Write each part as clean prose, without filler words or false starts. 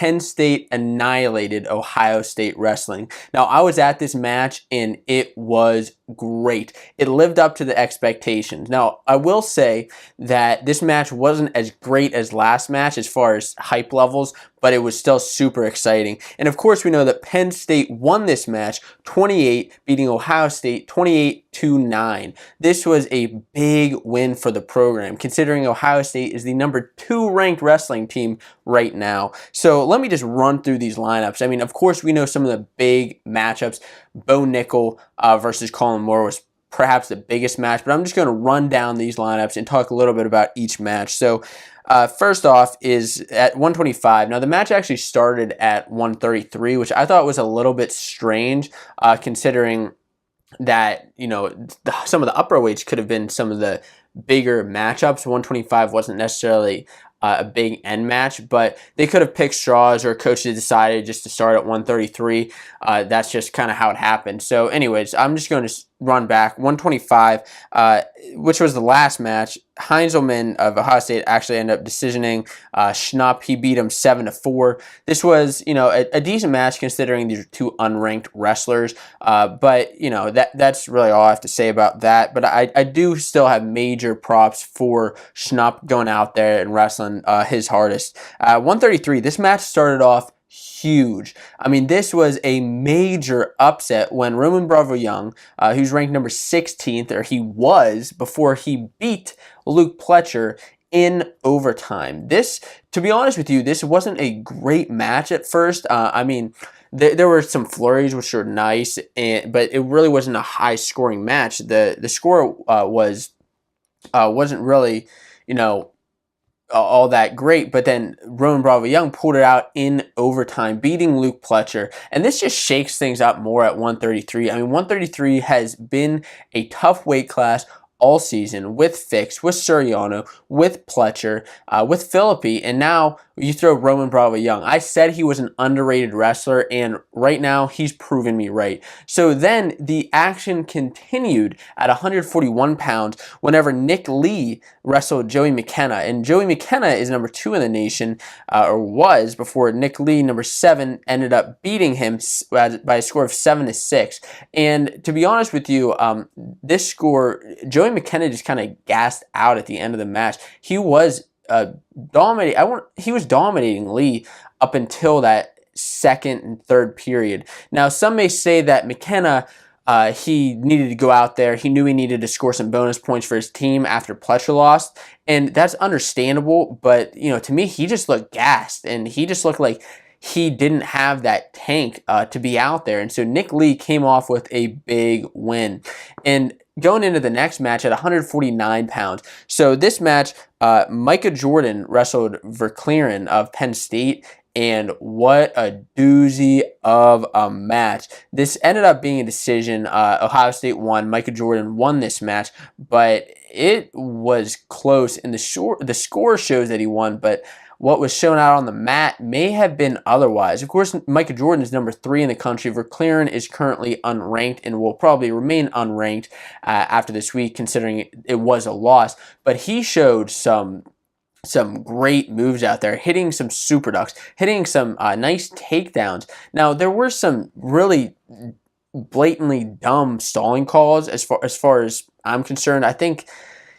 Penn State annihilated Ohio State wrestling. Now, I was at this match and it was great. It lived up to the expectations. Now, I will say that this match wasn't as great as last match as far as hype levels, but it was still super exciting. And of course, we know that Penn State won this match 28, beating Ohio State 28-9. This was a big win for the program, considering Ohio State is the number 2 ranked wrestling team right now. So let me just run through these lineups. I mean, of course, we know some of the big matchups. Bo Nickal versus Colin was perhaps the biggest match, but I'm just going to run down these lineups and talk a little bit about each match. So first off is at 125. Now, the match actually started at 133, which I thought was a little bit strange, considering that, you know, some of the upper weights could have been some of the bigger matchups. 125 wasn't necessarily a big end match, but they could have picked straws, or coaches decided just to start at 133. That's just kind of how it happened. So anyways, I'm just going to run back. 125, which was the last match. Heinzelman of Ohio State actually ended up decisioning Schnupp. He beat him 7-4. This was, you know, a decent match considering these are 2 unranked wrestlers. But, you know, that's really all I have to say about that. But I do still have major props for Schnupp going out there and wrestling his hardest. 133, this match started off huge. I mean, this was a major upset when Roman Bravo Young, who's ranked number 16th, or he was before he beat Luke Pletcher in overtime. This, to be honest with you, this wasn't a great match at first. I mean, there were some flurries which were nice, but it really wasn't a high-scoring match. The score wasn't really, you know, all that great, but then Roman Bravo Young pulled it out in overtime, beating Luke Pletcher, and this just shakes things up more at 133. I mean, 133 has been a tough weight class all season with Fix, with Suriano, with Pletcher, with Philippi, and now you throw Roman Bravo Young. I said he was an underrated wrestler, and right now he's proven me right. So then the action continued at 141 pounds whenever Nick Lee wrestled Joey McKenna, and Joey McKenna is number 2 in the nation, or was, before Nick Lee, number 7, ended up beating him by a score of 7-6. And to be honest with you, this score, Joey McKenna just kind of gassed out at the end of the match. He was he was dominating Lee up until that second and third period. Now, some may say that McKenna, he needed to go out there. He knew he needed to score some bonus points for his team after Pletcher lost, and that's understandable. But, you know, to me, he just looked gassed, and he just looked like he didn't have that tank to be out there. And so Nick Lee came off with a big win. And going into the next match at 149 pounds. So this match, Micah Jordan wrestled Verclaren of Penn State, and what a doozy of a match. This ended up being a decision. Ohio State won. Micah Jordan won this match, but it was close, and the score shows that he won, but what was shown out on the mat may have been otherwise. Of course, Micah Jordan is number 3 in the country. Verclaren is currently unranked and will probably remain unranked after this week, considering it was a loss. But he showed some great moves out there, hitting some super ducks, hitting some nice takedowns. Now, there were some really blatantly dumb stalling calls as far as I'm concerned. I think,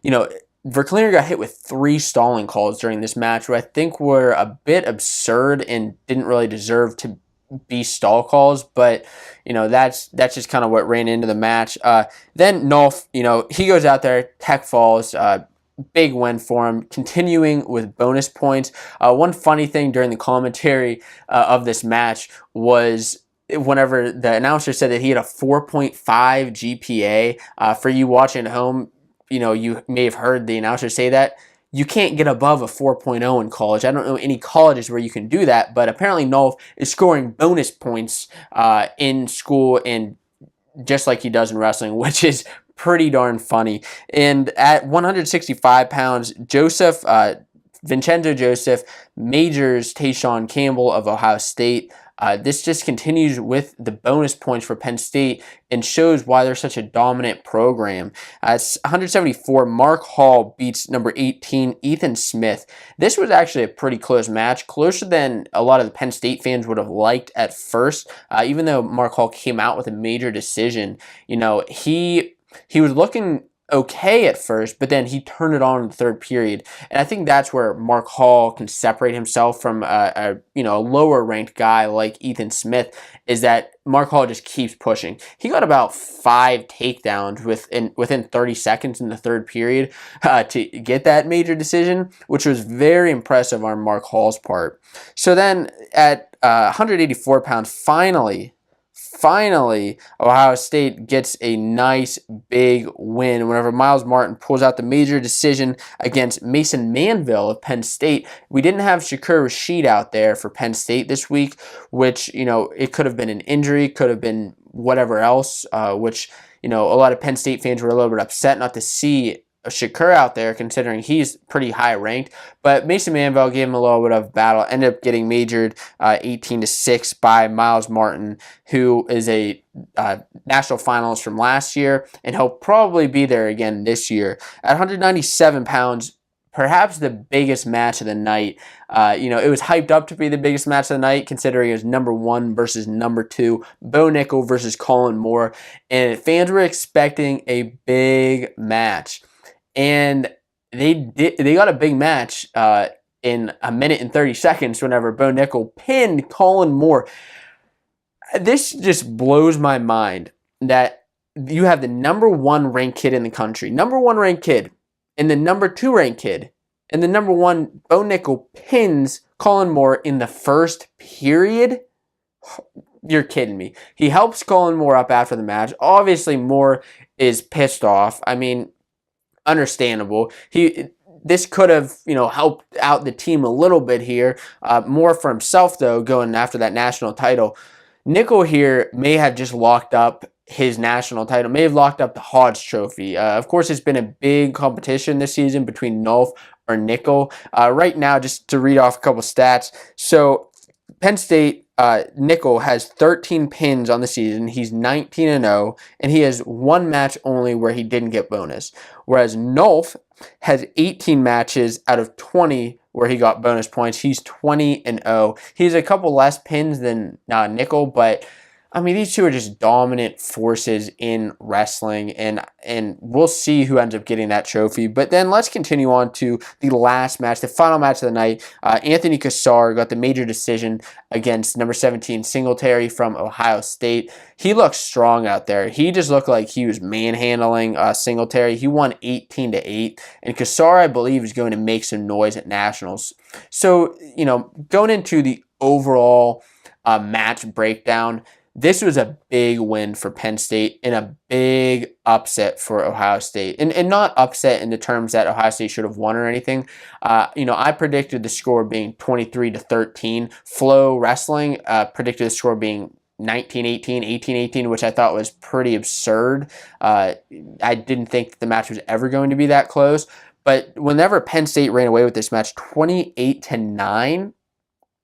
you know, Verclaren got hit with 3 stalling calls during this match, which I think were a bit absurd and didn't really deserve to be stall calls, but, you know, that's just kind of what ran into the match. Then Nolf, you know, he goes out there, tech falls, big win for him, continuing with bonus points. One funny thing during the commentary of this match was whenever the announcer said that he had a 4.5 GPA. For you watching at home, you know, you may have heard the announcer say that. You can't get above a 4.0 in college. I don't know any colleges where you can do that, but apparently Nolf is scoring bonus points in school, and just like he does in wrestling, which is pretty darn funny. And at 165 pounds, Vincenzo Joseph majors Tayshawn Campbell of Ohio State. This just continues with the bonus points for Penn State and shows why they're such a dominant program. It's 174. Mark Hall beats number 18, Ethan Smith. This was actually a pretty close match, closer than a lot of the Penn State fans would have liked at first. Even though Mark Hall came out with a major decision, he was looking okay at first, but then he turned it on in the third period. And I think that's where Mark Hall can separate himself from a lower ranked guy like Ethan Smith, is that Mark Hall just keeps pushing. He got about 5 takedowns within 30 seconds in the third period to get that major decision, which was very impressive on Mark Hall's part. So then at 184 pounds, Finally, Ohio State gets a nice big win whenever Miles Martin pulls out the major decision against Mason Manville of Penn State. We didn't have Shakur Rasheed out there for Penn State this week, which, it could have been an injury, could have been whatever else, which, a lot of Penn State fans were a little bit upset not to see Shakur out there, considering he's pretty high ranked. But Mason Manville gave him a little bit of battle, ended up getting majored 18-6 by Miles Martin, who is a national finalist from last year, and he'll probably be there again this year. At 197 pounds, perhaps the biggest match of the night. It was hyped up to be the biggest match of the night, considering it was number 1 versus number 2, Bo Nickal versus Colin Moore, and fans were expecting a big match. And they got a big match in a minute and 30 seconds whenever Bo Nickal pinned Colin Moore. This just blows my mind that you have the number 1 ranked kid in the country, number 1 ranked kid, and the number 2 ranked kid, and the number 1 Bo Nickal pins Colin Moore in the first period. You're kidding me. He helps Colin Moore up after the match. Obviously, Moore is pissed off. I mean, understandable. This could have, helped out the team a little bit here. More for himself, though, going after that national title. Nickal here may have just locked up his national title, may have locked up the Hodge Trophy. Of course, it's been a big competition this season between Nolf or Nickal. Right now, just to read off a couple stats. So, Penn State, Nickal has 13 pins on the season. He's 19-0, and he has 1 match only where he didn't get bonus. Whereas Nolf has 18 matches out of 20 where he got bonus points. He's 20-0. He's a couple less pins than Nickal, but I mean, these two are just dominant forces in wrestling, and we'll see who ends up getting that trophy. But then let's continue on to the last match, the final match of the night. Anthony Kosar got the major decision against number 17, Singletary from Ohio State. He looked strong out there. He just looked like he was manhandling Singletary. He won 18-8, and Kosar, I believe, is going to make some noise at Nationals. So, going into the overall match breakdown, this was a big win for Penn State and a big upset for Ohio State. And not upset in the terms that Ohio State should have won or anything. I predicted the score being 23-13. Flow Wrestling predicted the score being 19-18, 18-18, which I thought was pretty absurd. I didn't think the match was ever going to be that close. But whenever Penn State ran away with this match, 28-9,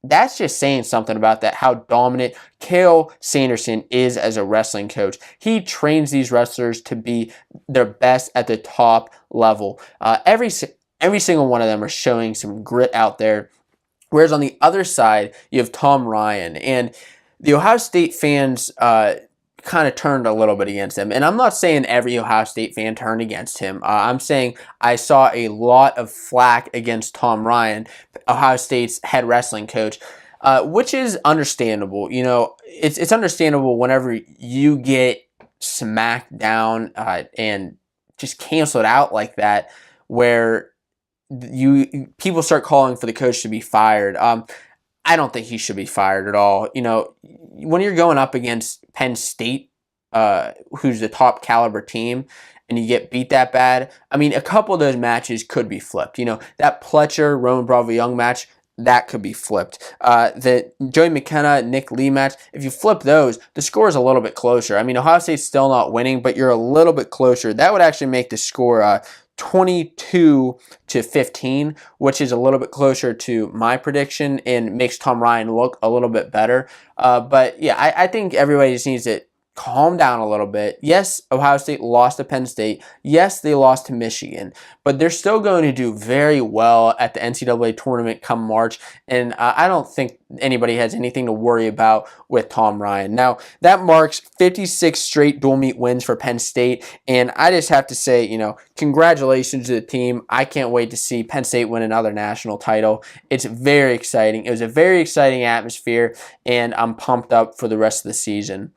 that's just saying something about that, how dominant Cael Sanderson is as a wrestling coach. He trains these wrestlers to be their best at the top level. Every single one of them are showing some grit out there. Whereas on the other side, you have Tom Ryan. And the Ohio State fans kind of turned a little bit against him. And I'm not saying every Ohio State fan turned against him. I'm saying I saw a lot of flack against Tom Ryan, Ohio State's head wrestling coach, which is understandable. It's understandable whenever you get smacked down and just canceled out like that, where people start calling for the coach to be fired. I don't think he should be fired at all. When you're going up against Penn State, who's the top caliber team, and you get beat that bad, I mean, a couple of those matches could be flipped. That Pletcher, Roman Bravo Young match, that could be flipped. The Joey McKenna, Nick Lee match, if you flip those, the score is a little bit closer. I mean, Ohio State's still not winning, but you're a little bit closer. That would actually make the score 22-15, which is a little bit closer to my prediction and makes Tom Ryan look a little bit better. But yeah, I think everybody just needs to calm down a little bit. Yes, Ohio State lost to Penn State. Yes, they lost to Michigan, but they're still going to do very well at the NCAA tournament come March, and I don't think anybody has anything to worry about with Tom Ryan. Now, that marks 56 straight dual meet wins for Penn State, and I just have to say, congratulations to the team. I can't wait to see Penn State win another national title. It's very exciting. It was a very exciting atmosphere, and I'm pumped up for the rest of the season.